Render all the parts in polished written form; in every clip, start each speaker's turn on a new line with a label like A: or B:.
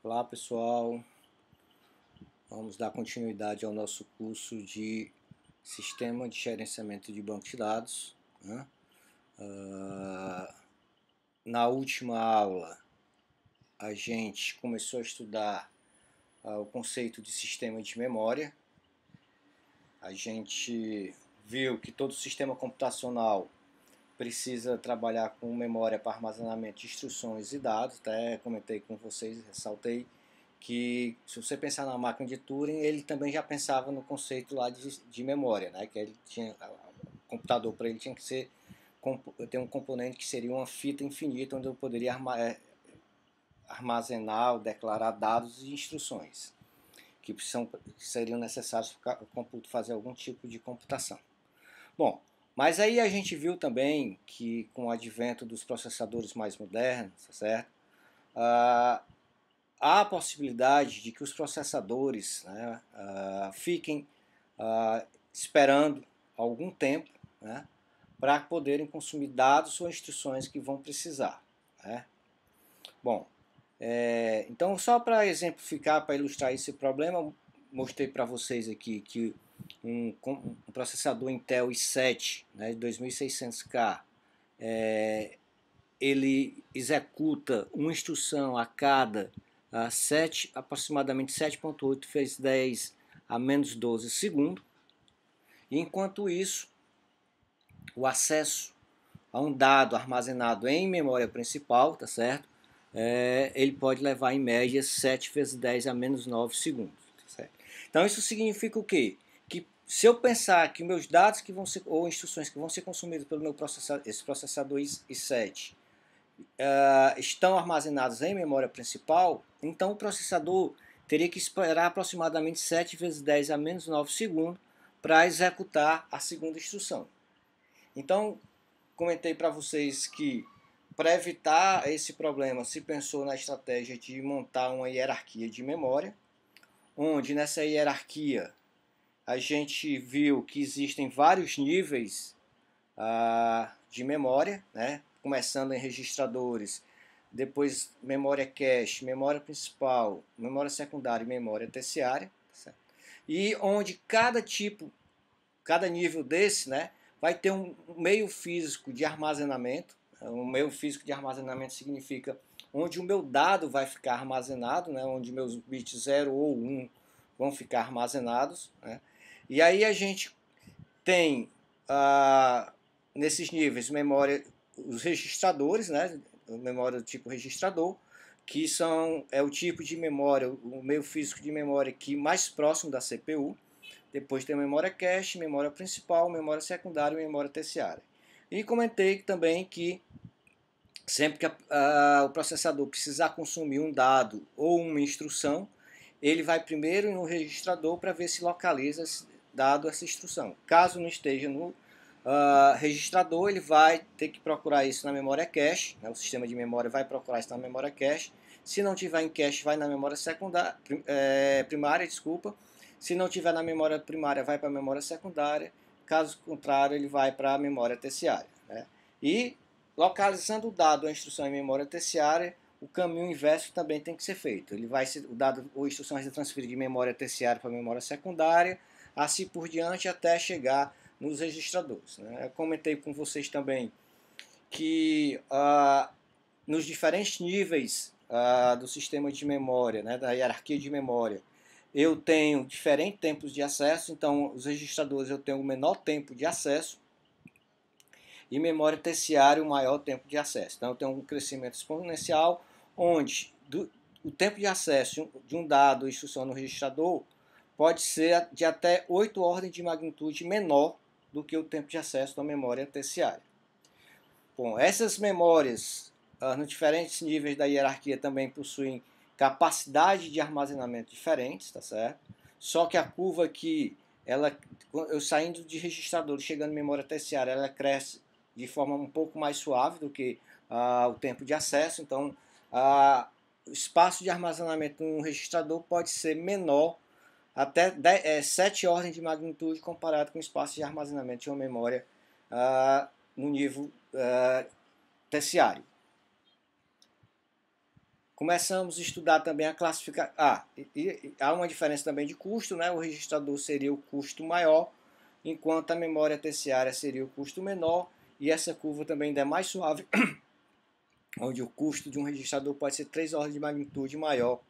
A: Olá pessoal, vamos dar continuidade ao nosso curso de Sistema de Gerenciamento de Banco de Dados, né? Na última aula a gente começou a estudar o conceito de sistema de memória. A gente viu que todo sistema computacional precisa trabalhar com memória para armazenamento de instruções e dados. Até comentei com vocês, ressaltei que se você pensar na máquina de Turing, ele também já pensava no conceito lá de memória, né? Que ele tinha, o computador para ele tinha que ser ter um componente que seria uma fita infinita onde eu poderia armazenar ou declarar dados e instruções que seriam necessários para o computador fazer algum tipo de computação. Bom, mas aí a gente viu também que com o advento dos processadores mais modernos, certo? Há a possibilidade de que os processadores, né, fiquem esperando algum tempo, né, para poderem consumir dados ou instruções que vão precisar, né? Bom, então só para exemplificar, para ilustrar esse problema, mostrei para vocês aqui que um processador Intel i7, né, de 2600K, ele executa uma instrução a cada aproximadamente 7,8 vezes 10 a menos 12 segundos. E enquanto isso, o acesso a um dado armazenado em memória principal, tá certo? Ele pode levar em média 7 vezes 10 a menos 9 segundos. Tá certo? Então isso significa o quê? Que se eu pensar que meus dados que vão ser, ou instruções que vão ser consumidas pelo meu esse processador i7 estão armazenados em memória principal, então o processador teria que esperar aproximadamente 7 vezes 10 a menos 9 segundos para executar a segunda instrução. Então, comentei para vocês que para evitar esse problema se pensou na estratégia de montar uma hierarquia de memória, onde nessa hierarquia a gente viu que existem vários níveis de memória, né? Começando em registradores, depois memória cache, memória principal, memória secundária e memória terciária, certo? E onde cada nível desse, né, vai ter um meio físico de armazenamento. Um meio físico de armazenamento significa onde o meu dado vai ficar armazenado, né, onde meus bits 0 ou 1 vão ficar armazenados, né? E aí a gente tem nesses níveis memória, os registradores, né, memória do tipo registrador, que é o tipo de memória, o meio físico de memória que mais próximo da CPU. Depois tem a memória cache, memória principal, memória secundária e memória terciária. E comentei também que sempre que o processador precisar consumir um dado ou uma instrução, ele vai primeiro no registrador para ver se localiza dado essa instrução. Caso não esteja no registrador, ele vai ter que procurar isso na memória cache, né? O sistema de memória vai procurar isso na memória cache. Se não tiver em cache, vai na memória secundária, primária, desculpa. Se não tiver na memória primária, vai para a memória secundária. Caso contrário, ele vai para a memória terciária, né? E localizando o dado ou a instrução em memória terciária, o caminho inverso também tem que ser feito. O dado ou a instrução vai ser transferido de memória terciária para memória secundária, assim por diante até chegar nos registradores, né? Eu comentei com vocês também que nos diferentes níveis do sistema de memória, né, da hierarquia de memória, eu tenho diferentes tempos de acesso. Então, os registradores eu tenho o menor tempo de acesso e memória terciária o maior tempo de acesso. Então, eu tenho um crescimento exponencial onde o tempo de acesso de um dado ou instrução no registrador pode ser de até 8 ordens de magnitude menor do que o tempo de acesso da memória terciária. Bom, essas memórias, nos diferentes níveis da hierarquia, também possuem capacidade de armazenamento diferentes, tá certo? Só que a curva aqui, eu saindo de registrador e chegando em memória terciária, ela cresce de forma um pouco mais suave do que o tempo de acesso. Então, o espaço de armazenamento no registrador pode ser menor, até 7 ordens de magnitude, comparado com o espaço de armazenamento de uma memória no nível terciário. Começamos a estudar também a classificação. E há uma diferença também de custo, né? O registrador seria o custo maior, enquanto a memória terciária seria o custo menor, e essa curva também ainda é mais suave, onde o custo de um registrador pode ser 3 ordens de magnitude maior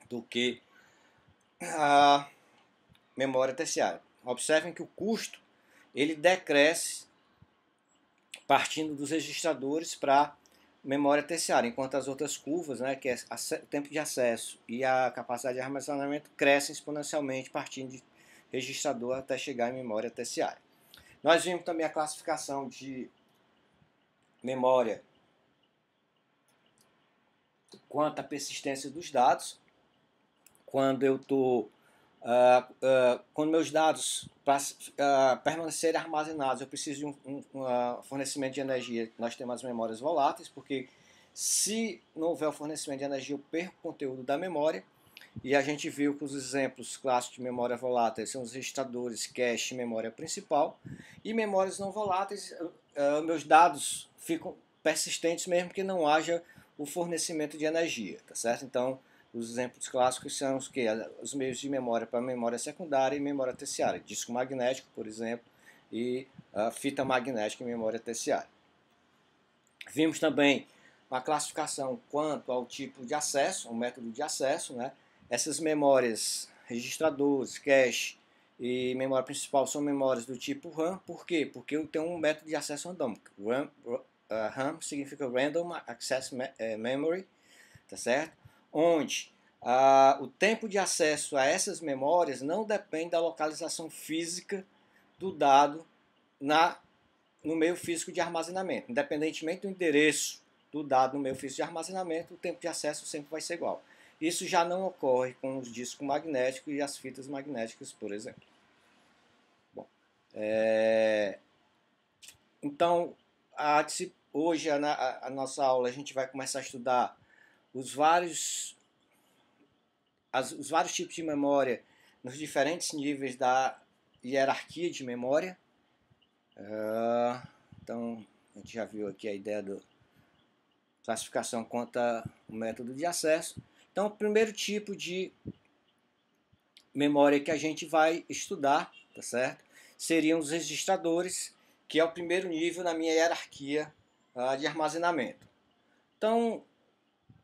A: do que a memória terciária. Observem que o custo ele decresce partindo dos registradores para memória terciária, enquanto as outras curvas, né, que é o tempo de acesso e a capacidade de armazenamento, crescem exponencialmente partindo de registrador até chegar em memória terciária. Nós vimos também a classificação de memória quanto à persistência dos dados. Quando eu estou quando meus dados permanecerem armazenados, eu preciso de um fornecimento de energia. Nós temos as memórias voláteis, porque se não houver o fornecimento de energia, eu perco o conteúdo da memória. E a gente viu que os exemplos clássicos de memória volátil são os registradores, cache e memória principal. E memórias não voláteis, meus dados ficam persistentes mesmo que não haja o fornecimento de energia, tá certo? Então, os exemplos clássicos são os que? Os meios de memória para memória secundária e memória terciária. Disco magnético, por exemplo, e fita magnética e memória terciária. Vimos também uma classificação quanto ao tipo de acesso, o método de acesso, né? Essas memórias, registradores, cache e memória principal são memórias do tipo RAM. Por quê? Porque eu tenho um método de acesso randômico. RAM significa Random Access Memory, tá certo? Onde o tempo de acesso a essas memórias não depende da localização física do dado no meio físico de armazenamento. Independentemente do endereço do dado no meio físico de armazenamento, o tempo de acesso sempre vai ser igual. Isso já não ocorre com os discos magnéticos e as fitas magnéticas, por exemplo. Bom, então, hoje a nossa aula a gente vai começar a estudar os vários tipos de memória nos diferentes níveis da hierarquia de memória. Então, a gente já viu aqui a ideia da classificação quanto ao método de acesso. Então, o primeiro tipo de memória que a gente vai estudar, tá certo? Seriam os registradores, que é o primeiro nível na minha hierarquia de armazenamento. Então,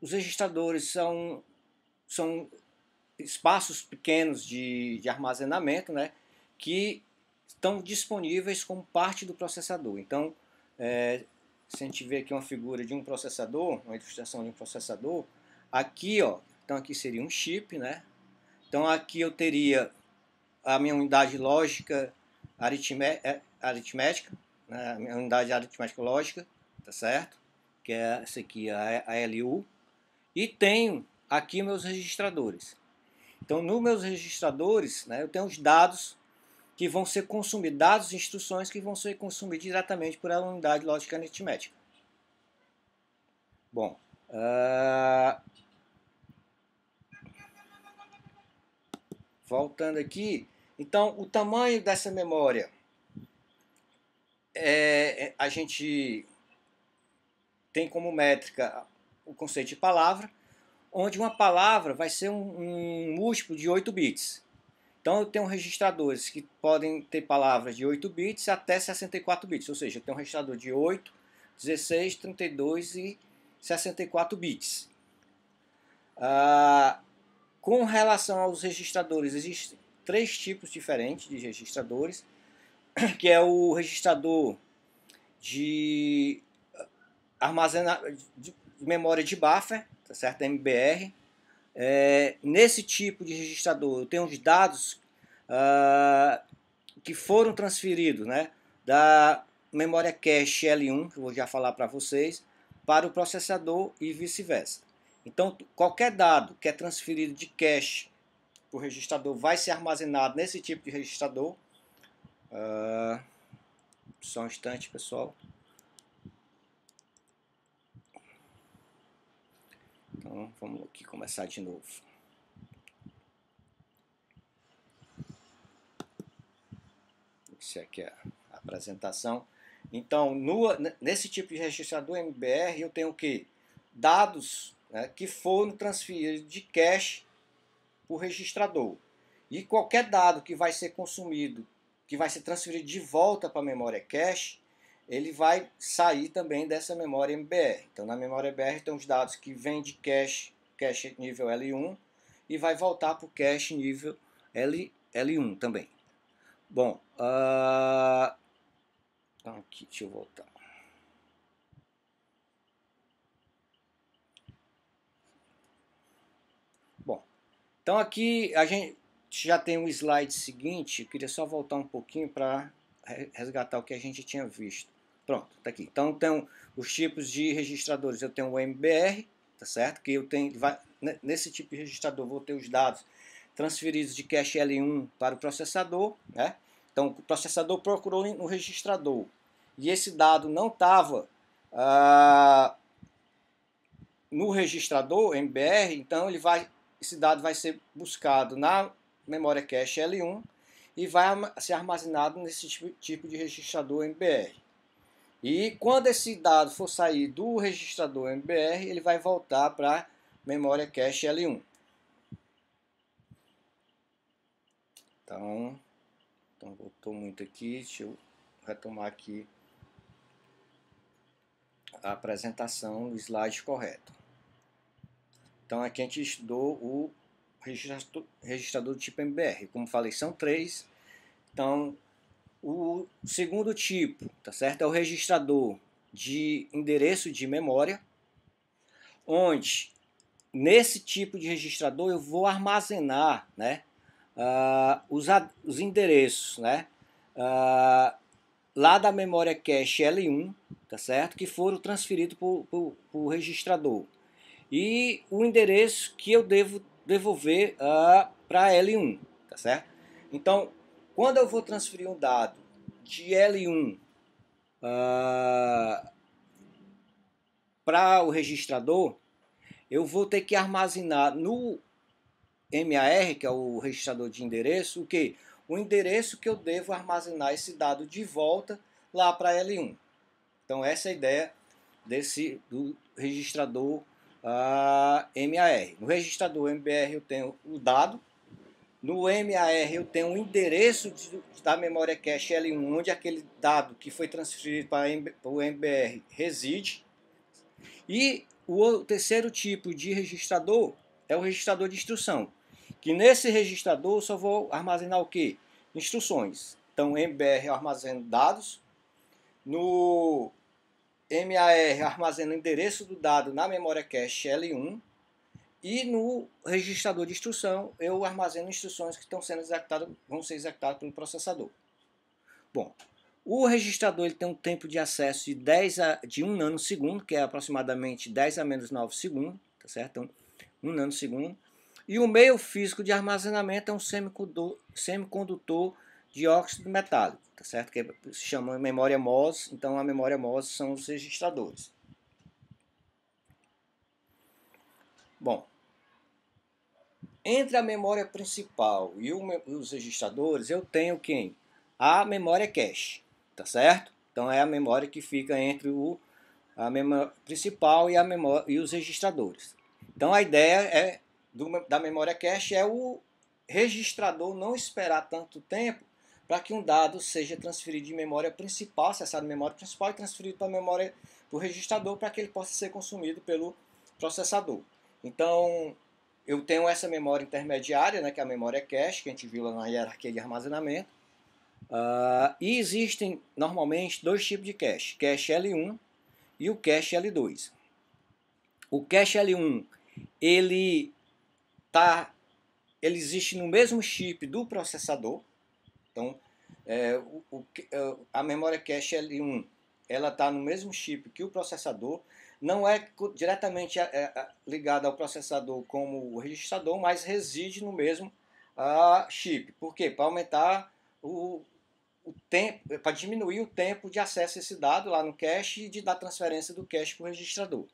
A: os registradores são espaços pequenos de armazenamento, né, que estão disponíveis como parte do processador. Então, se a gente vê aqui uma figura de um processador, uma ilustração de um processador, aqui, então aqui seria um chip, né? Então aqui eu teria a minha unidade lógica aritmética, né? A minha unidade aritmética lógica, tá certo? Que é essa aqui, a LU. E tenho aqui meus registradores. Então, nos meus registradores, né, eu tenho os dados que vão ser consumidos, dados e instruções que vão ser consumidos diretamente por uma unidade lógica aritmética. Bom, voltando aqui, então o tamanho dessa memória, a gente tem como métrica o conceito de palavra, onde uma palavra vai ser um múltiplo de 8 bits. Então eu tenho registradores que podem ter palavras de 8 bits até 64 bits, ou seja, eu tenho um registrador de 8, 16, 32 e 64 bits. Com relação aos registradores, existem 3 tipos diferentes de registradores, que é o registrador de de memória de buffer, tá certo? MBR. Nesse tipo de registrador, eu tenho os dados que foram transferidos, né, da memória cache L1, que eu vou já falar para vocês, para o processador e vice-versa. Então, qualquer dado que é transferido de cache para o registrador vai ser armazenado nesse tipo de registrador. Só um instante, pessoal. Então, vamos aqui começar de novo. Esse aqui é a apresentação. Então, nesse tipo de registrador MBR, eu tenho o quê? Dados né, que foram transferidos de cache para o registrador. E qualquer dado que vai ser consumido, que vai ser transferido de volta para a memória cache, ele vai sair também dessa memória MBR. Então, na memória MBR tem os dados que vêm de cache nível L1 e vai voltar para o cache nível L1 também. Bom, aqui, deixa eu voltar. Bom, então aqui a gente já tem um slide seguinte. Eu queria só voltar um pouquinho para resgatar o que a gente tinha visto. Pronto, tá aqui. Então tem os tipos de registradores. Eu tenho o MBR, tá certo? Que eu tenho, nesse tipo de registrador vou ter os dados transferidos de cache L1 para o processador, né? Então o processador procurou no registrador e esse dado não estava no registrador MBR, então esse dado vai ser buscado na memória cache L1 e vai ser armazenado nesse tipo de registrador MBR. E quando esse dado for sair do registrador MBR, ele vai voltar para a memória cache L1. Então voltou muito aqui, deixa eu retomar aqui a apresentação no slide correto. Então aqui a gente estudou o registrador do tipo MBR. Como falei, são 3. Então o segundo tipo, tá certo? É o registrador de endereço de memória, onde nesse tipo de registrador eu vou armazenar, né, os endereços, né, lá da memória cache L1, tá certo? Que foram transferidos para o registrador. E o endereço que eu devo devolver para L1, tá certo? Então, quando eu vou transferir um dado de L1 para o registrador, eu vou ter que armazenar no MAR, que é o registrador de endereço, o quê? O endereço que eu devo armazenar esse dado de volta lá para L1. Então essa é a ideia do registrador MAR. No registrador MBR eu tenho o dado, no MAR eu tenho o endereço da memória cache L1, onde aquele dado que foi transferido para o MBR reside. E o terceiro tipo de registrador é o registrador de instrução, que nesse registrador eu só vou armazenar o quê? Instruções. Então, MBR eu armazeno dados, no MAR armazena o endereço do dado na memória cache L1 e no registrador de instrução eu armazeno instruções que estão sendo executadas, vão ser executadas pelo processador. Bom, o registrador ele tem um tempo de acesso de 1 nanosegundo, que é aproximadamente 10 a menos 9 segundos, tá certo? Então, 1 nanosegundo. E o meio físico de armazenamento é um semicondutor de óxido metálico, tá certo? Que se chama memória MOS, então a memória MOS são os registradores. Bom, entre a memória principal e os registradores, eu tenho quem? A memória cache, tá certo? Então é a memória que fica entre a memória principal e os registradores. Então a ideia da memória cache é o registrador não esperar tanto tempo para que um dado seja transferido de memória principal, acessado na memória principal e transferido para a memória do registrador para que ele possa ser consumido pelo processador. Então eu tenho essa memória intermediária, né, que é a memória cache, que a gente viu lá na hierarquia de armazenamento. E existem normalmente 2 tipos de cache, cache L1 e o cache L2. O cache L1 ele existe no mesmo chip do processador. Então a memória cache L1 ela está no mesmo chip que o processador. Não é diretamente ligada ao processador como o registrador, mas reside no mesmo chip. Por quê? Para aumentar o tempo, para diminuir o tempo de acesso a esse dado lá no cache e da transferência do cache para o registrador.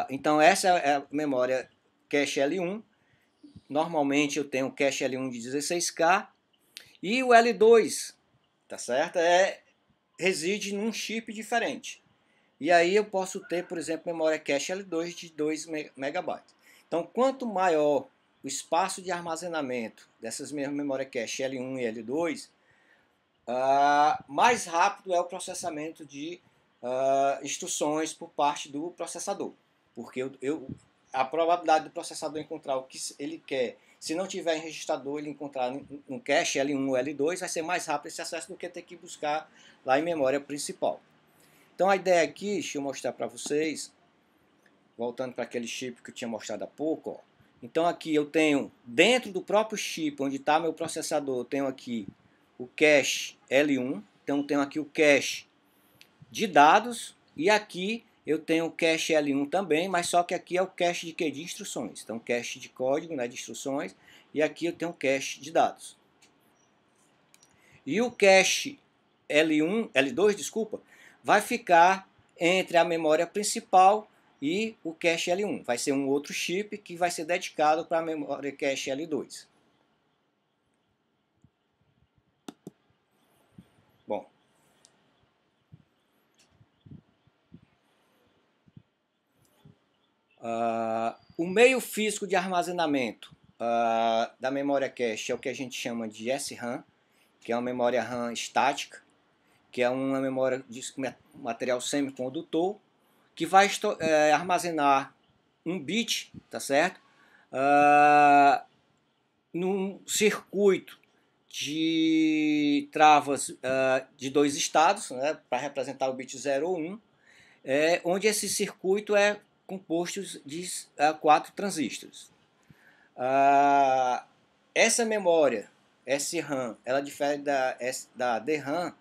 A: Então essa é a memória cache L1. Normalmente eu tenho cache L1 de 16K e o L2, tá certo? Reside num chip diferente. E aí eu posso ter, por exemplo, memória cache L2 de 2 MB. Então, quanto maior o espaço de armazenamento dessas mesmas memória cache L1 e L2, mais rápido é o processamento de instruções por parte do processador. Porque a probabilidade do processador encontrar o que ele quer, se não tiver em registrador, ele encontrar um cache L1 ou L2, vai ser mais rápido esse acesso do que ter que buscar lá em memória principal. Então a ideia aqui, deixa eu mostrar para vocês, voltando para aquele chip que eu tinha mostrado há pouco. Ó. Então aqui eu tenho, dentro do próprio chip, onde está meu processador, eu tenho aqui o cache L1, então eu tenho aqui o cache de dados, e aqui eu tenho o cache L1 também, mas só que aqui é o cache de quê? De instruções. Então cache de código, né, de instruções, e aqui eu tenho o cache de dados. E o cache L2, desculpa, vai ficar entre a memória principal e o cache L1. Vai ser um outro chip que vai ser dedicado para a memória cache L2. Bom, o meio físico de armazenamento da memória cache é o que a gente chama de SRAM, que é uma memória RAM estática, que é uma memória de material semicondutor, que vai armazenar um bit, tá certo? Num circuito de travas de dois estados, né, para representar o bit 0 ou 1, onde esse circuito é composto de 4 transistores. Essa memória SRAM, ela difere da DRAM,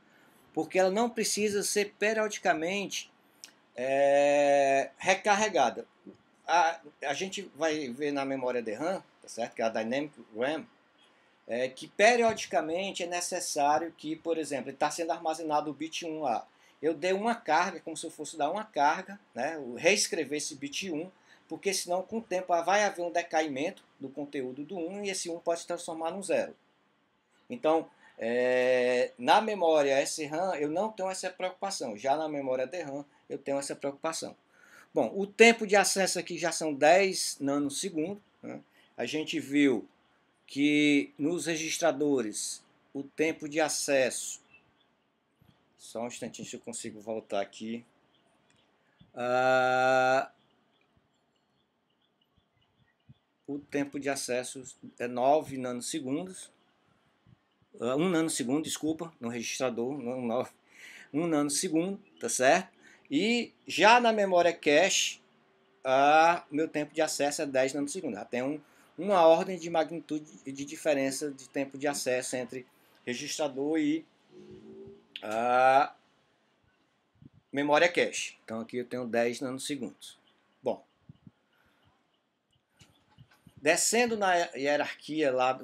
A: porque ela não precisa ser periodicamente recarregada. A gente vai ver na memória DRAM, tá certo? Que é a Dynamic RAM, que periodicamente é necessário que, por exemplo, está sendo armazenado o bit 1 lá. Eu dei uma carga, como se eu fosse dar uma carga, né? Reescrever esse bit 1, porque senão com o tempo vai haver um decaimento do conteúdo do 1 e esse 1 pode se transformar num 0. Então, na memória SRAM eu não tenho essa preocupação, já na memória DRAM eu tenho essa preocupação. Bom, o tempo de acesso aqui já são 10 nanosegundos, né? A gente viu que nos registradores o tempo de acesso, só um instantinho se eu consigo voltar aqui, o tempo de acesso é 9 nanosegundos, 1 nanosegundo, desculpa, no registrador, não 9, 1 nanosegundo, tá certo? E já na memória cache, meu tempo de acesso é 10 nanosegundos. Já tem uma ordem de magnitude de diferença de tempo de acesso entre registrador e memória cache. Então aqui eu tenho 10 nanosegundos. Bom, descendo na hierarquia lá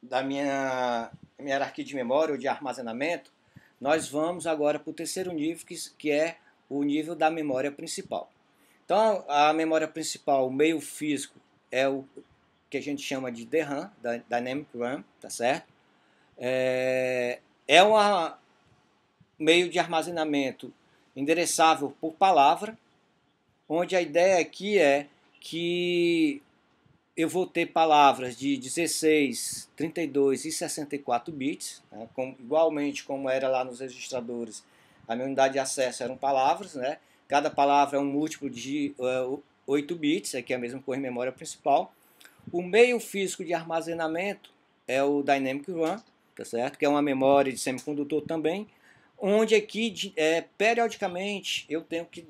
A: da minha hierarquia de memória ou de armazenamento, nós vamos agora para o terceiro nível, que é o nível da memória principal. Então, a memória principal, o meio físico, é o que a gente chama de DRAM, Dynamic RAM, tá certo? É um meio de armazenamento endereçável por palavra, onde a ideia aqui é que eu vou ter palavras de 16, 32 e 64 bits, né, igualmente como era lá nos registradores, a minha unidade de acesso eram palavras, né? Cada palavra é um múltiplo de 8 bits, aqui é a mesma coisa em memória principal. O meio físico de armazenamento é o Dynamic RAM, tá certo? Que é uma memória de semicondutor também, onde aqui periodicamente eu tenho que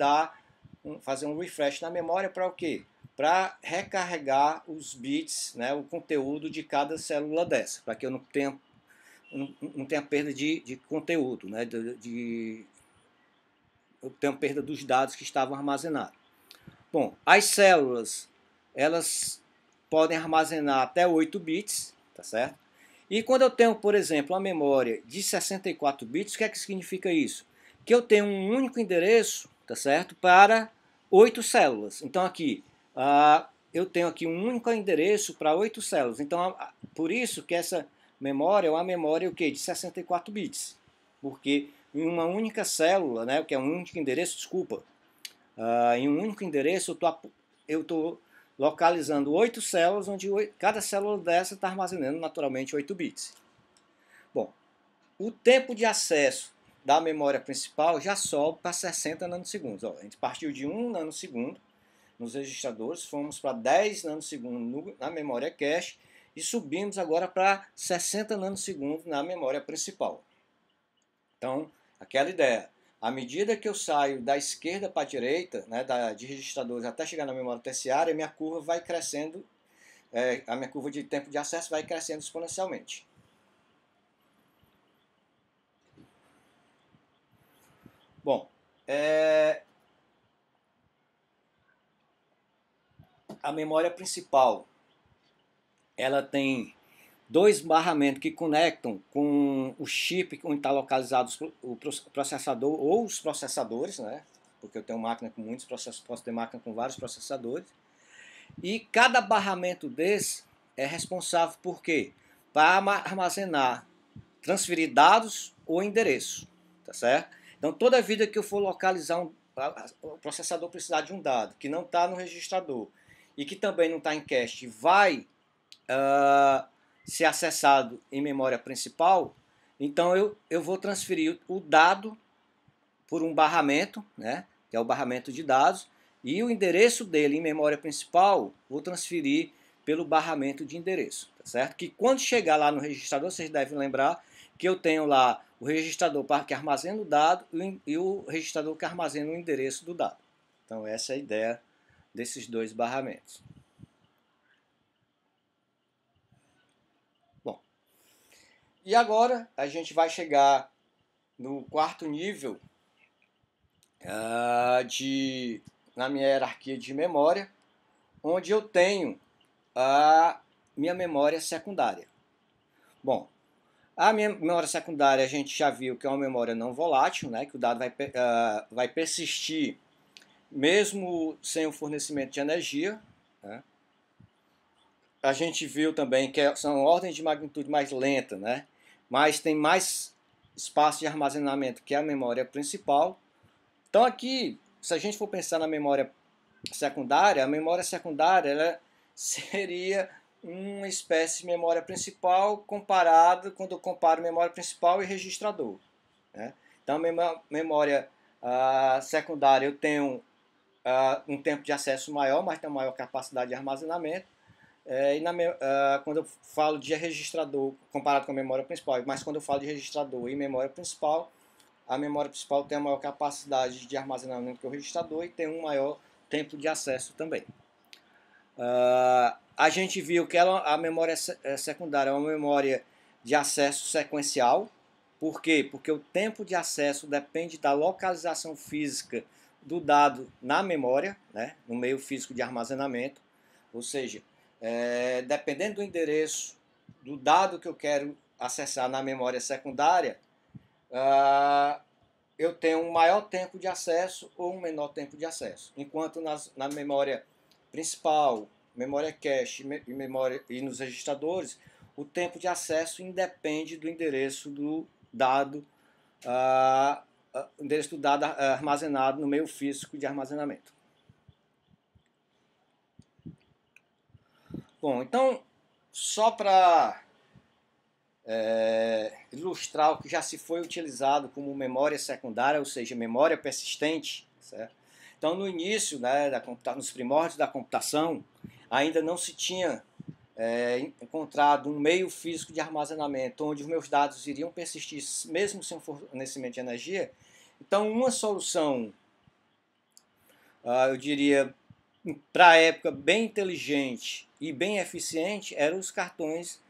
A: fazer um refresh na memória para o quê? Para recarregar os bits, né, o conteúdo de cada célula dessa, para que eu não tenha perda de conteúdo, né, eu tenho perda dos dados que estavam armazenados. Bom, as células, elas podem armazenar até 8 bits, tá certo? E quando eu tenho, por exemplo, uma memória de 64 bits, o que é que significa isso? Que eu tenho um único endereço, tá certo, para 8 células. Então aqui, eu tenho aqui um único endereço para 8 células. Então, por isso que essa memória é uma memória o quê? De 64 bits. Porque o em uma única célula, né, que é um único endereço, desculpa, em um único endereço eu estou localizando 8 células, onde cada célula dessa está armazenando naturalmente 8 bits. Bom, o tempo de acesso da memória principal já sobe para 60 nanosegundos. Ó, a gente partiu de 1 nanosegundo nos registradores, fomos para 10 nanosegundos na memória cache e subimos agora para 60 nanosegundos na memória principal. Então, aquela ideia, à medida que eu saio da esquerda para a direita, né, de registradores até chegar na memória terciária, minha curva vai crescendo, a minha curva de tempo de acesso vai crescendo exponencialmente. Bom, a memória principal, ela tem 2 barramentos que conectam com o chip onde está localizado o processador ou os processadores, né? Porque eu tenho máquina com muitos processadores, posso ter máquina com vários processadores. E cada barramento desse é responsável por quê? Para armazenar, transferir dados ou endereço, tá certo? Então toda vida que eu for localizar o processador precisar de um dado que não está no registrador e que também não está em cache, vai ser acessado em memória principal, então eu vou transferir o dado por um barramento, né, que é o barramento de dados, e o endereço dele em memória principal vou transferir pelo barramento de endereço, tá certo? Que quando chegar lá no registrador, vocês devem lembrar que eu tenho lá o registrador que armazena o dado e o registrador que armazena o endereço do dado. Então essa é a ideia desses 2 barramentos. Bom, e agora a gente vai chegar no 4º nível na minha hierarquia de memória, onde eu tenho a minha memória secundária. Bom, a minha memória secundária a gente já viu que é uma memória não volátil, né, que o dado vai persistir mesmo sem o fornecimento de energia, né. A gente viu também que são ordens de magnitude mais lentas, né, mas tem mais espaço de armazenamento que a memória principal. Então aqui, se a gente for pensar na memória secundária, a memória secundária ela seria uma espécie de memória principal comparado quando eu comparo memória principal e registrador, né? Então a memória secundária eu tenho um tempo de acesso maior, mas tem uma maior capacidade de armazenamento. Quando eu falo de registrador comparado com a memória principal, mas quando eu falo de registrador e memória principal, a memória principal tem a maior capacidade de armazenamento que o registrador e tem um maior tempo de acesso também. A gente viu que a memória secundária é uma memória de acesso sequencial. Por quê? Porque o tempo de acesso depende da localização física do dado na memória, né, no meio físico de armazenamento. Ou seja, dependendo do endereço do dado que eu quero acessar na memória secundária, eu tenho um maior tempo de acesso ou um menor tempo de acesso. Enquanto na memória principal, memória cache e nos registradores, o tempo de acesso independe do endereço do dado, armazenado no meio físico de armazenamento. Bom, então, só para ilustrar o que já se foi utilizado como memória secundária, ou seja, memória persistente, certo? Então, no início, né, nos primórdios da computação, ainda não se tinha encontrado um meio físico de armazenamento onde os meus dados iriam persistir mesmo sem fornecimento de energia. Então, uma solução, eu diria, para a época, bem inteligente e bem eficiente, eram os cartões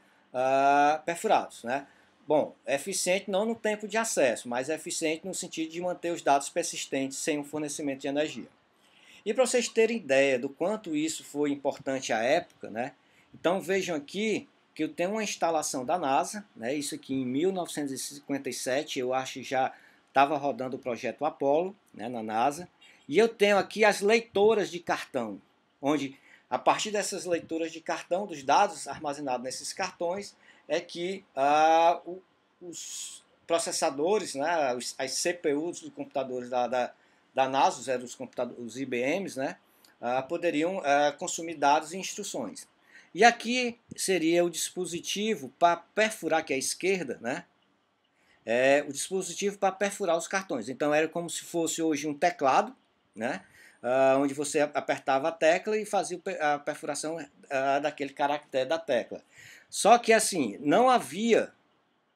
A: perfurados, né? Bom, eficiente não no tempo de acesso, mas eficiente no sentido de manter os dados persistentes sem o fornecimento de energia. E para vocês terem ideia do quanto isso foi importante à época, né? Então vejam aqui que eu tenho uma instalação da NASA, né? Isso aqui em 1957, eu acho que já estava rodando o projeto Apollo, né, na NASA. E eu tenho aqui as leitoras de cartão, onde a partir dessas leituras de cartão, dos dados armazenados nesses cartões, é que os processadores, né, as CPUs dos computadores da NASA, eram os computadores, os IBMs, né, poderiam consumir dados e instruções. E aqui seria o dispositivo para perfurar, que é a esquerda, né, o dispositivo para perfurar os cartões. Então era como se fosse hoje um teclado, né, onde você apertava a tecla e fazia a perfuração daquele caractere da tecla. Só que assim, não havia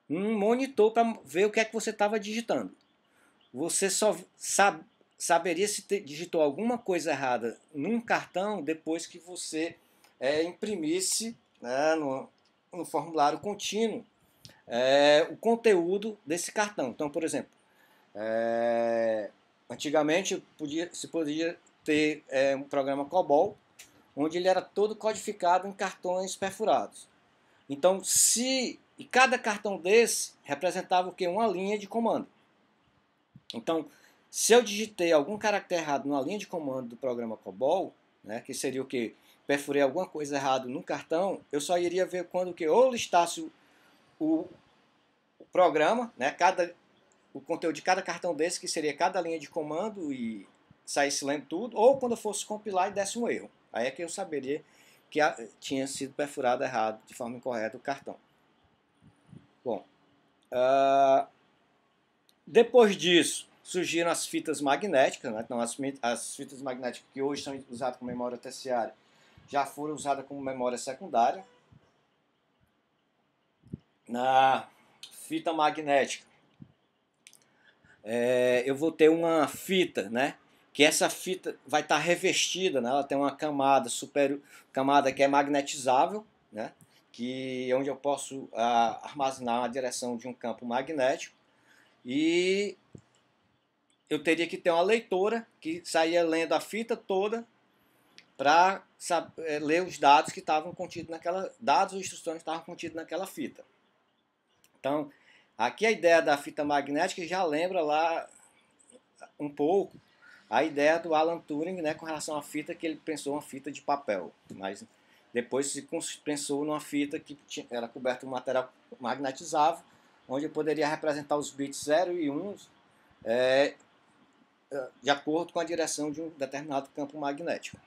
A: um monitor para ver o que é que você estava digitando. Você só saberia se digitou alguma coisa errada num cartão depois que você imprimisse, né, no formulário contínuo o conteúdo desse cartão. Então, por exemplo, antigamente se podia ter um programa COBOL, onde ele era todo codificado em cartões perfurados. Então, e cada cartão desse representava o quê? Uma linha de comando. Então, se eu digitei algum caractere errado numa linha de comando do programa COBOL, né, que seria o quê? Perfurei alguma coisa errada no cartão, eu só iria ver quando que ou listasse o programa, né, o conteúdo de cada cartão desse, que seria cada linha de comando e saísse lendo tudo, ou quando eu fosse compilar e desse um erro. Aí é que eu saberia que tinha sido perfurado errado, de forma incorreta, o cartão. Bom, depois disso, surgiram as fitas magnéticas, né? Então as fitas magnéticas que hoje são usadas como memória terciária, já foram usadas como memória secundária. Na fita magnética, eu vou ter uma fita, né? Que essa fita vai estar revestida, né? Ela tem uma camada camada que é magnetizável, né? Que onde eu posso armazenar a direção de um campo magnético, e eu teria que ter uma leitora que saía lendo a fita toda para ler os dados que estavam contidos dados ou instruções que estavam contidos naquela fita. Então, aqui a ideia da fita magnética já lembra lá um pouco a ideia do Alan Turing, né, com relação à fita, que ele pensou uma fita de papel, mas depois se pensou numa fita que era coberta de um material magnetizável, onde eu poderia representar os bits 0 e 1 de acordo com a direção de um determinado campo magnético.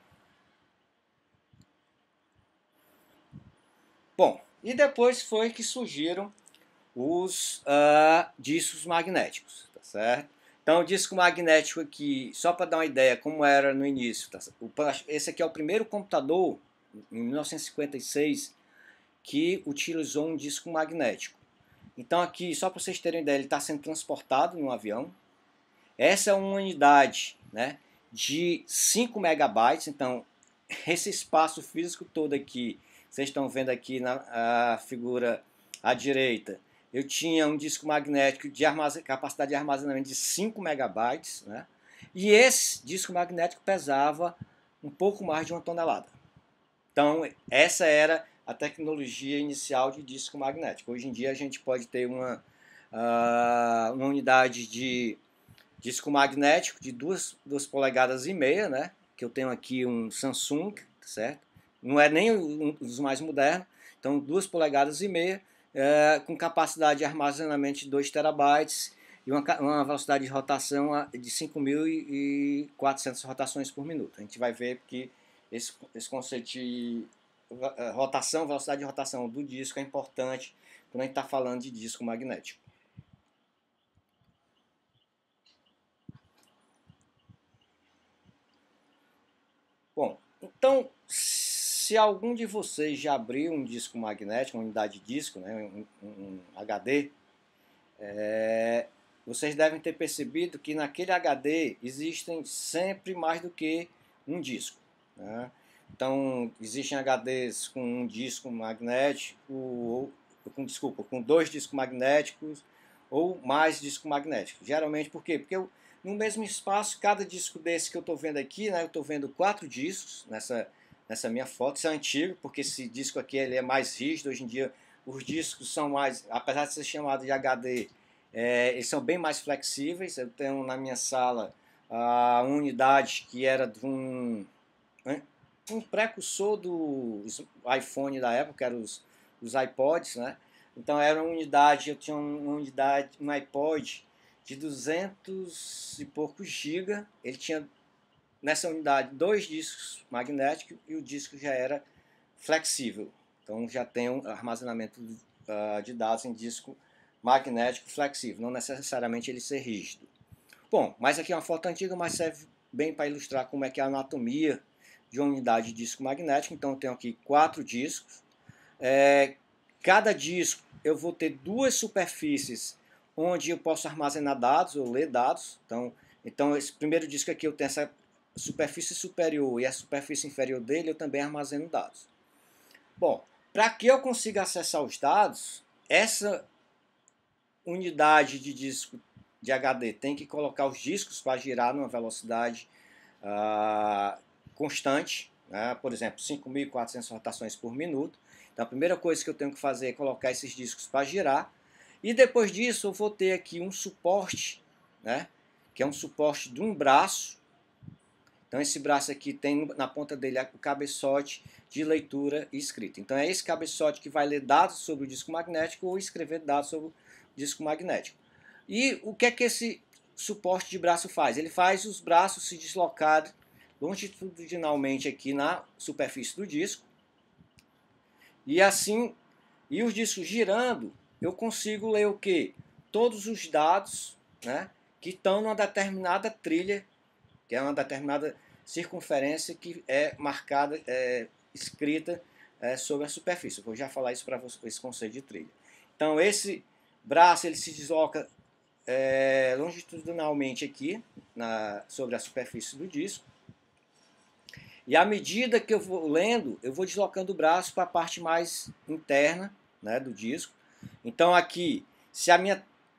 A: Bom, e depois foi que surgiram os discos magnéticos, tá certo? Então, o disco magnético aqui, só para dar uma ideia como era no início, tá? Esse aqui é o primeiro computador, em 1956, que utilizou um disco magnético. Então aqui, só para vocês terem ideia, ele está sendo transportado num avião. Essa é uma unidade, né, de 5 megabytes, então esse espaço físico todo aqui, vocês estão vendo aqui na figura à direita, eu tinha um disco magnético de capacidade de armazenamento de 5 megabytes, né, e esse disco magnético pesava um pouco mais de 1 tonelada. Então essa era a tecnologia inicial de disco magnético. Hoje em dia a gente pode ter uma unidade de disco magnético de 2 polegadas e meia, né? Que eu tenho aqui um Samsung, certo? Não é nem um dos mais modernos. Então 2 polegadas e meia, com capacidade de armazenamento de 2 terabytes e uma velocidade de rotação de 5.400 rotações por minuto. A gente vai ver que esse conceito de rotação, velocidade de rotação do disco é importante quando a gente está falando de disco magnético. Bom, então, se algum de vocês já abriu um disco magnético, uma unidade de disco, né, um HD, vocês devem ter percebido que naquele HD existem sempre mais do que um disco, né? Então, existem HDs com um disco magnético, com 2 discos magnéticos ou mais discos magnéticos. Geralmente, por quê? Porque no mesmo espaço, cada disco desse que eu estou vendo aqui, né, eu estou vendo 4 discos nessa minha foto. Isso é antigo, porque esse disco aqui ele é mais rígido. Hoje em dia, os discos são mais, apesar de ser chamado de HD, eles são bem mais flexíveis. Eu tenho na minha sala uma unidade que era de um precursor do iPhone da época, que eram os iPods, né? Então era uma unidade, eu tinha uma unidade, um iPod de 200 e poucos GB. Ele tinha nessa unidade 2 discos magnéticos e o disco já era flexível. Então já tem um armazenamento de dados em disco magnético flexível, não necessariamente ele ser rígido. Bom, mas aqui é uma foto antiga, mas serve bem para ilustrar como é que é a anatomia de uma unidade de disco magnético. Então eu tenho aqui 4 discos. Cada disco eu vou ter 2 superfícies onde eu posso armazenar dados ou ler dados. Então esse primeiro disco aqui eu tenho essa superfície superior e a superfície inferior dele eu também armazeno dados. Bom, para que eu consiga acessar os dados, essa unidade de disco de HD tem que colocar os discos para girar numa velocidade constante, né? Por exemplo, 5.400 rotações por minuto. Então a primeira coisa que eu tenho que fazer é colocar esses discos para girar. E depois disso eu vou ter aqui um suporte, né? Que é um suporte de um braço. Então esse braço aqui tem na ponta dele o cabeçote de leitura e escrita. Então é esse cabeçote que vai ler dados sobre o disco magnético ou escrever dados sobre o disco magnético. E o que é que esse suporte de braço faz? Ele faz os braços se deslocarem longitudinalmente aqui na superfície do disco. E assim, e os discos girando, eu consigo ler o quê? Todos os dados, né, que estão numa determinada trilha, que é uma determinada circunferência que é marcada, escrita sobre a superfície. Eu vou já falar isso para vocês, esse conceito de trilha. Então esse braço ele se desloca longitudinalmente aqui sobre a superfície do disco. E à medida que eu vou lendo, eu vou deslocando o braço para a parte mais interna, né, do disco. Então aqui, se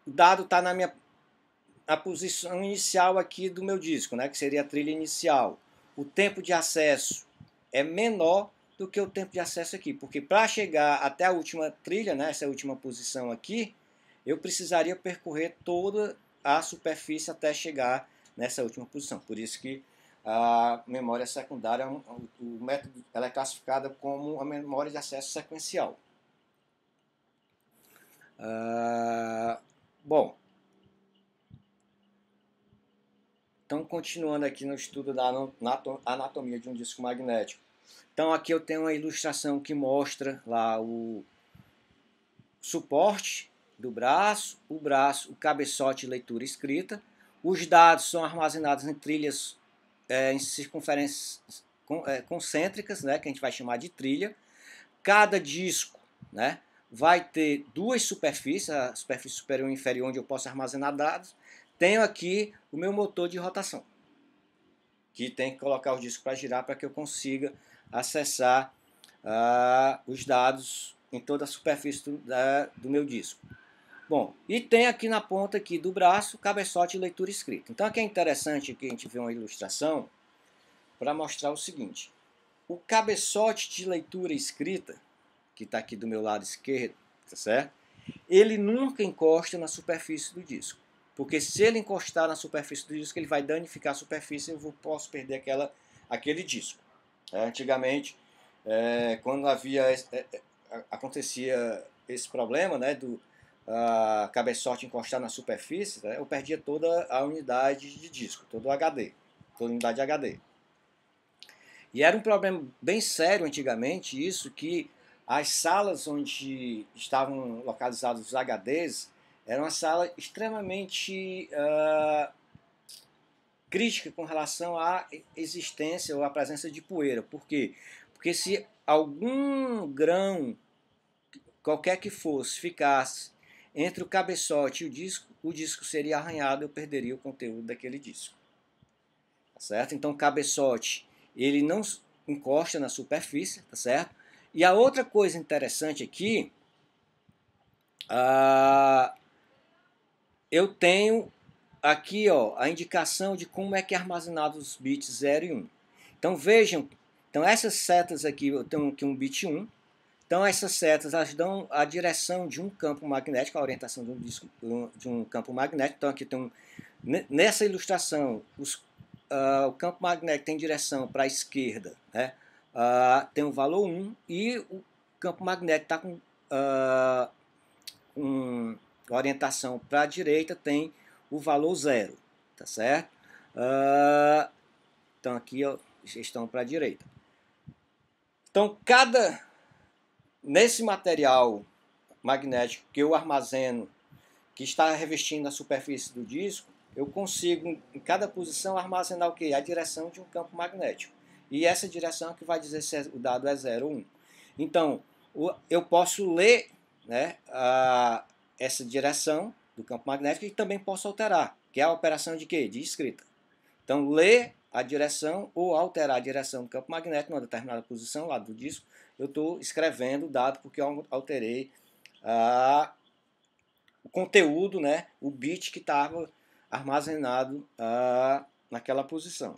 A: o dado está na posição inicial aqui do meu disco, né, que seria a trilha inicial, o tempo de acesso é menor do que o tempo de acesso aqui, porque para chegar até a última trilha, né, essa última posição aqui, eu precisaria percorrer toda a superfície até chegar nessa última posição. Por isso que a memória secundária, o método, ela é classificada como a memória de acesso sequencial. Bom, então continuando aqui no estudo da anatomia de um disco magnético. Então aqui eu tenho uma ilustração que mostra lá o suporte do braço, o cabeçote leitura escrita. Os dados são armazenados em trilhas em circunferências concêntricas, né, que a gente vai chamar de trilha. Cada disco, né, vai ter 2 superfícies, a superfície superior e inferior, onde eu posso armazenar dados. Tenho aqui o meu motor de rotação, que tem que colocar o disco para girar para que eu consiga acessar os dados em toda a superfície do meu disco. Bom, e tem aqui na ponta aqui do braço o cabeçote de leitura escrita. Então aqui é interessante que a gente vê uma ilustração para mostrar o seguinte. O cabeçote de leitura escrita, que está aqui do meu lado esquerdo, tá certo? Ele nunca encosta na superfície do disco. Porque se ele encostar na superfície do disco, ele vai danificar a superfície e eu posso perder aquele disco. Antigamente, quando acontecia esse problema, né, do cabeçote encostar na superfície, né, eu perdia toda a unidade de disco, todo o HD, toda a unidade de HD. E era um problema bem sério antigamente, isso, que as salas onde estavam localizados os HDs eram uma sala extremamente crítica com relação à existência ou à presença de poeira. Por quê? Porque se algum grão, qualquer que fosse, ficasse entre o cabeçote e o disco seria arranhado e eu perderia o conteúdo daquele disco. Tá certo? Então o cabeçote ele não encosta na superfície, tá certo? E a outra coisa interessante aqui, eu tenho aqui a indicação de como é que é armazenado os bits 0 e 1. Então vejam, então essas setas aqui, eu tenho aqui um bit 1. Então essas setas elas dão a direção de um campo magnético, a orientação de um campo magnético. Então aqui tem nessa ilustração, o campo magnético tem direção para a esquerda, né? Tem o valor 1 e o campo magnético está com orientação para a direita tem o valor 0, tá certo? Então aqui ó, estão para a direita. Então nesse material magnético que eu armazeno, que está revestindo a superfície do disco, eu consigo em cada posição armazenar o quê? A direção de um campo magnético. E essa direção é que vai dizer se o dado é 0 ou 1. Então, eu posso ler, né, essa direção do campo magnético e também posso alterar, que é a operação de quê? De escrita. Então, ler a direção ou alterar a direção do campo magnético numa determinada posição lá do disco, eu estou escrevendo o dado porque eu alterei o conteúdo, né, o bit que estava armazenado naquela posição.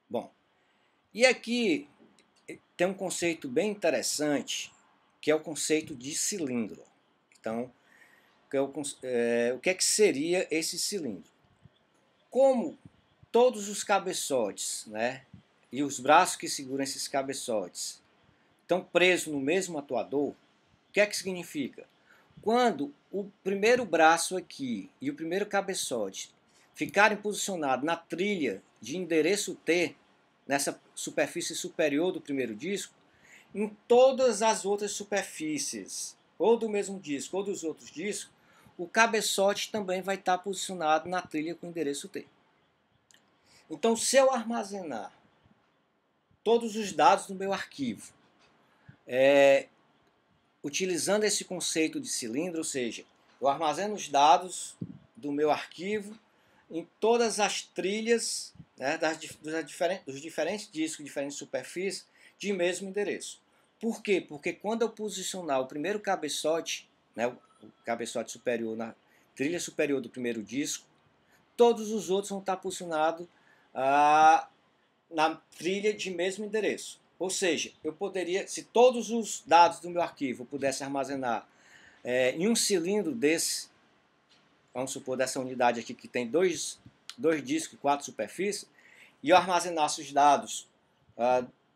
A: Bom, e aqui tem um conceito bem interessante, que é o conceito de cilindro. Então, o que é que seria esse cilindro? Como todos os cabeçotes, né, e os braços que seguram esses cabeçotes estão presos no mesmo atuador, o que é que significa? Quando o primeiro braço aqui e o primeiro cabeçote ficarem posicionados na trilha de endereço T, nessa superfície superior do primeiro disco, em todas as outras superfícies, ou do mesmo disco ou dos outros discos, o cabeçote também vai estar posicionado na trilha com endereço T. Então, se eu armazenar todos os dados do meu arquivo, utilizando esse conceito de cilindro, ou seja, eu armazeno os dados do meu arquivo em todas as trilhas, né, dos diferentes discos, diferentes superfícies, de mesmo endereço. Por quê? Porque quando eu posicionar o primeiro cabeçote, né, o cabeçote superior na trilha superior do primeiro disco, todos os outros vão estar posicionados na trilha de mesmo endereço. Ou seja, eu poderia, se todos os dados do meu arquivo eu pudesse armazenar em um cilindro desse, vamos supor dessa unidade aqui que tem dois discos e 4 superfícies, e eu armazenasse os dados,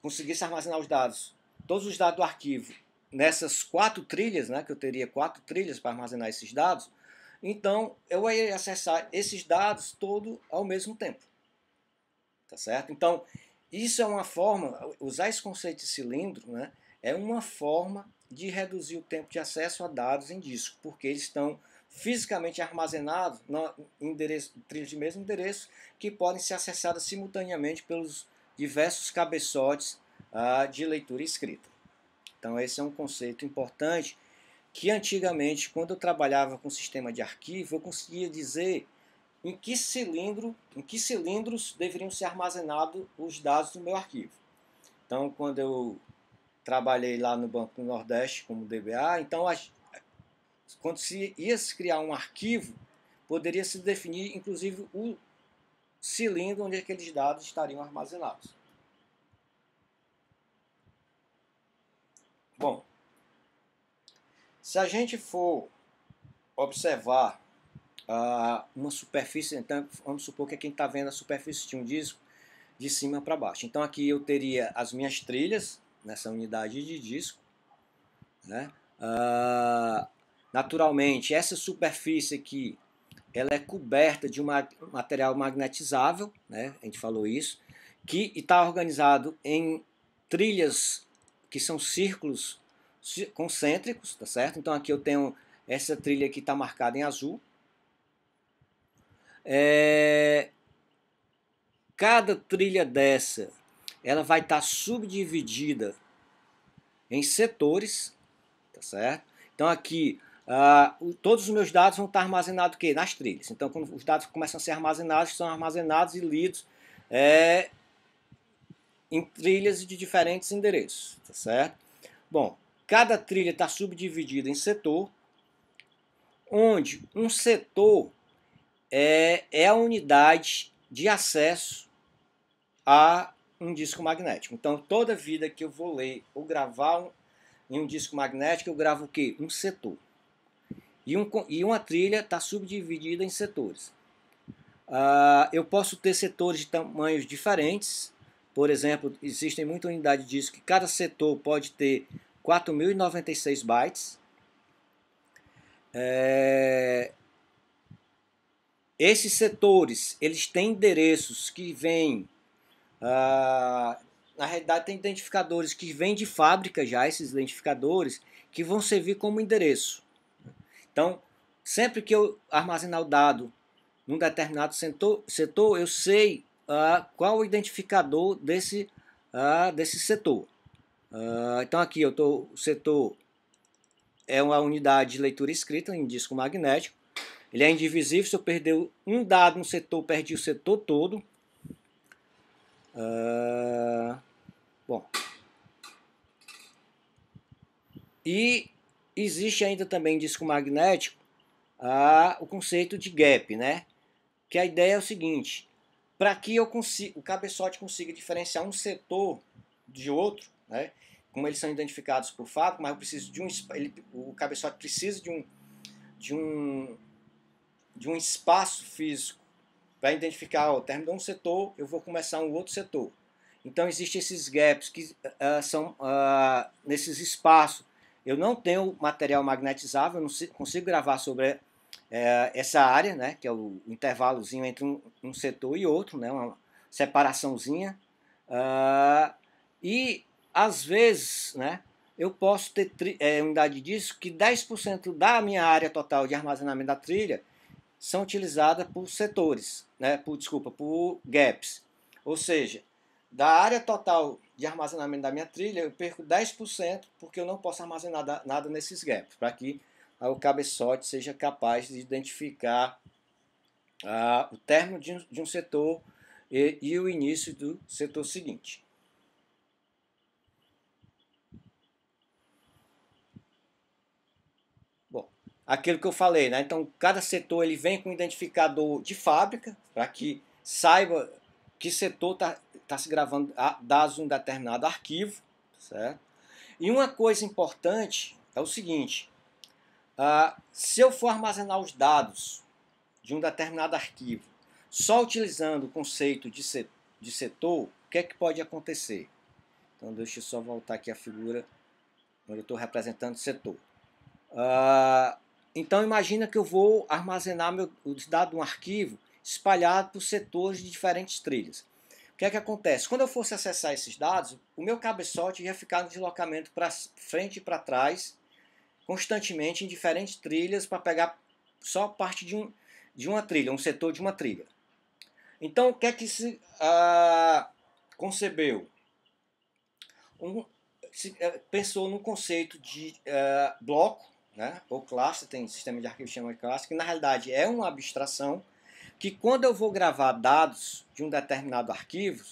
A: conseguisse armazenar os dados, todos os dados do arquivo, nessas 4 trilhas, né, que eu teria 4 trilhas para armazenar esses dados, então eu ia acessar esses dados todos ao mesmo tempo. Tá certo? Então, isso é uma forma, usar esse conceito de cilindro, né, é uma forma de reduzir o tempo de acesso a dados em disco, porque eles estão fisicamente armazenados em trilhas de mesmo endereço, que podem ser acessadas simultaneamente pelos diversos cabeçotes de leitura e escrita. Então, esse é um conceito importante que antigamente, quando eu trabalhava com sistema de arquivo, eu conseguia dizer em que cilindros deveriam ser armazenados os dados do meu arquivo. Então, quando eu trabalhei lá no Banco do Nordeste como DBA, então quando se ia se criar um arquivo, poderia se definir inclusive o cilindro onde aqueles dados estariam armazenados. Bom, se a gente for observar uma superfície, então vamos supor que quem está vendo a superfície de um disco de cima para baixo. Então aqui eu teria as minhas trilhas nessa unidade de disco, né? Naturalmente essa superfície aqui ela é coberta de um material magnetizável, né? A gente falou isso, que está organizado em trilhas que são círculos concêntricos, tá certo? Então aqui eu tenho essa trilha que está marcada em azul. Cada trilha dessa ela vai estar subdividida em setores, tá certo? Então aqui todos os meus dados vão estar armazenados nas trilhas. Então quando os dados começam a ser armazenados, são armazenados e lidos em trilhas de diferentes endereços, tá certo? Bom, cada trilha está subdividida em setor, onde um setor é a unidade de acesso a um disco magnético. Então, toda vida que eu vou ler ou gravar em um disco magnético, eu gravo o quê? Um setor. E uma trilha está subdividida em setores. Eu posso ter setores de tamanhos diferentes, Por exemplo, existem muitas unidades de disco que cada setor pode ter 4.096 bytes. Esses setores, eles têm endereços que vêm, na realidade tem identificadores que vêm de fábrica já, esses identificadores, que vão servir como endereço. Então, sempre que eu armazenar o dado num determinado setor, eu sei qual o identificador desse setor. Então aqui o setor é uma unidade de leitura escrita em disco magnético. Ele é indivisível. Se eu perder um dado no setor, perdi o setor todo. Bom. E existe ainda também em disco magnético o conceito de gap, né? Que a ideia é o seguinte: para que o cabeçote consiga diferenciar um setor de outro, né? Como eles são identificados por fábrica, mas eu preciso de o cabeçote precisa de um espaço físico para identificar, terminou um setor, eu vou começar um outro setor. Então existem esses gaps que são nesses espaços. Eu não tenho material magnetizável, eu não consigo gravar sobre essa área, né, que é o intervalozinho entre um setor e outro, né, uma separaçãozinha. E às vezes, né, eu posso ter unidade de disco que 10% da minha área total de armazenamento da trilha são utilizadas por setores, né, por gaps. Ou seja, da área total de armazenamento da minha trilha, eu perco 10% porque eu não posso armazenar nada nesses gaps, para que o cabeçote seja capaz de identificar o término de um setor e o início do setor seguinte. Bom, aquilo que eu falei, né? Então, cada setor ele vem com um identificador de fábrica, para que saiba que setor está se gravando dados em um determinado arquivo, certo? E uma coisa importante é o seguinte: se eu for armazenar os dados de um determinado arquivo só utilizando o conceito de setor, o que é que pode acontecer? Então, deixa eu só voltar aqui a figura onde eu estou representando o setor. Então, imagina que eu vou armazenar os dados de um arquivo espalhado por setores de diferentes trilhas. O que é que acontece? Quando eu fosse acessar esses dados, o meu cabeçote ia ficar no deslocamento para frente e para trás, constantemente em diferentes trilhas, para pegar só parte de uma trilha, um setor de uma trilha. Então, o que é que se concebeu? Se pensou num conceito de bloco, né, ou cluster, tem sistema de arquivo que chama de cluster, que na realidade é uma abstração, que quando eu vou gravar dados de um determinado arquivo,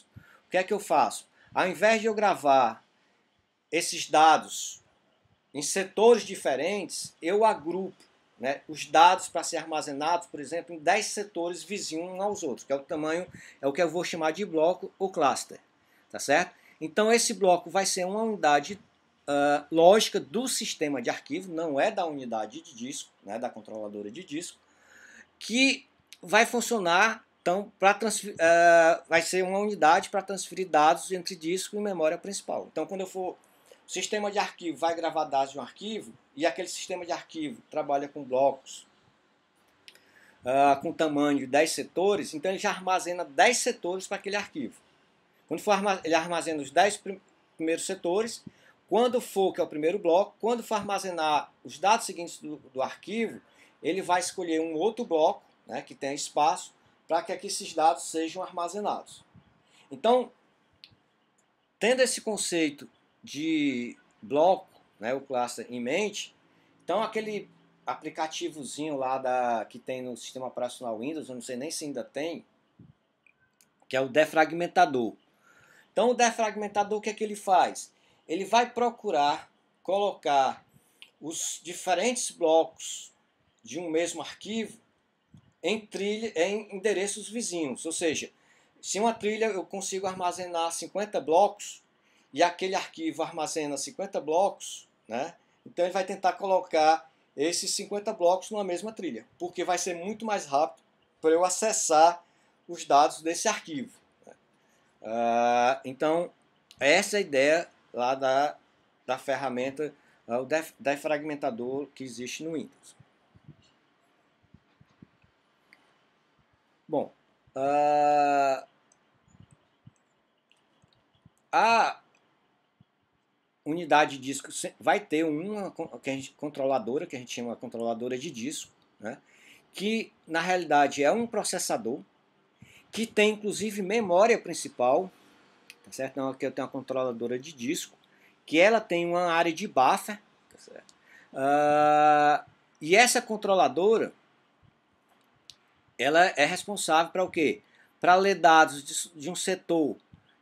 A: o que é que eu faço? Ao invés de eu gravar esses dados em setores diferentes, eu agrupo, né, os dados para ser armazenados, por exemplo, em 10 setores vizinhos uns aos outros, que é o tamanho, é o que eu vou chamar de bloco ou cluster, tá certo? Então esse bloco vai ser uma unidade lógica do sistema de arquivo, não é da unidade de disco, né, da controladora de disco, que vai funcionar, então, vai ser uma unidade para transferir dados entre disco e memória principal. Então, quando o sistema de arquivo vai gravar dados de um arquivo, e aquele sistema de arquivo trabalha com blocos com tamanho de 10 setores, então ele já armazena 10 setores para aquele arquivo. Quando for, ele armazena os 10 primeiros setores. Quando for, que é o primeiro bloco, quando for armazenar os dados seguintes do arquivo, ele vai escolher um outro bloco, né, que tenha espaço, para que esses dados sejam armazenados. Então, tendo esse conceito de bloco, né, o cluster em mente, então aquele aplicativozinho lá que tem no sistema operacional Windows, eu não sei nem se ainda tem, que é o defragmentador. Então o defragmentador, o que é que ele faz? Ele vai procurar colocar os diferentes blocos de um mesmo arquivo em endereços vizinhos. Ou seja, se uma trilha eu consigo armazenar 50 blocos e aquele arquivo armazena 50 blocos, né? Então ele vai tentar colocar esses 50 blocos numa mesma trilha, porque vai ser muito mais rápido para eu acessar os dados desse arquivo. Então, essa é a ideia lá da ferramenta, o defragmentador que existe no Windows. Bom, a unidade de disco vai ter uma controladora, que a gente chama de controladora de disco, né? Que na realidade é um processador, que tem inclusive memória principal, tá certo? Então aqui eu tenho uma controladora de disco, que ela tem uma área de buffer, tá certo? E essa controladora, ela é responsável para o quê? Para ler dados de um setor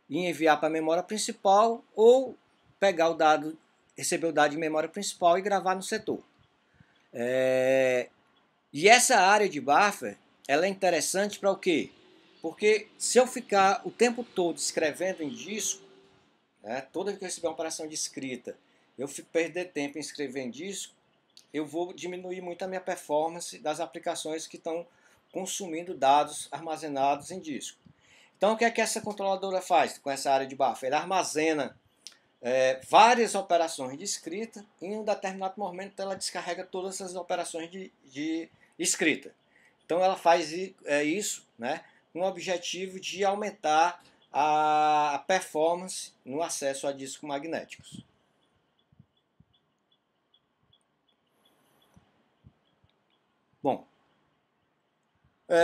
A: e enviar para a memória principal, ou pegar o dado, receber o dado de memória principal e gravar no setor. E essa área de buffer, ela é interessante para o quê? Porque se eu ficar o tempo todo escrevendo em disco, né, toda vez que eu receber uma operação de escrita, eu perder tempo em escrever em disco, eu vou diminuir muito a minha performance das aplicações que estão consumindo dados armazenados em disco. Então, o que é que essa controladora faz com essa área de buffer? Ela armazena várias operações de escrita e em um determinado momento ela descarrega todas essas operações de escrita. Então, ela faz isso, né, com o objetivo de aumentar a performance no acesso a discos magnéticos. Bom,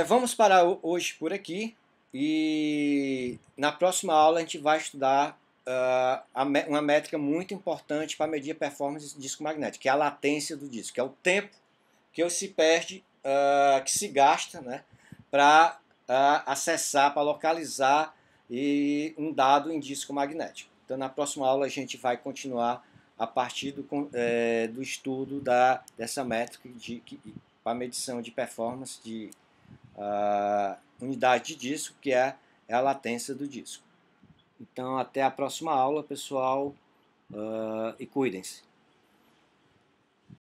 A: vamos parar hoje por aqui, e na próxima aula a gente vai estudar uma métrica muito importante para medir a performance do disco magnético, que é a latência do disco, que é o tempo que se perde, que se gasta, né, para acessar, para localizar um dado em disco magnético. Então na próxima aula a gente vai continuar a partir do estudo dessa métrica para medição de performance de unidade de disco, que é a latência do disco. Então até a próxima aula, pessoal, e cuidem-se.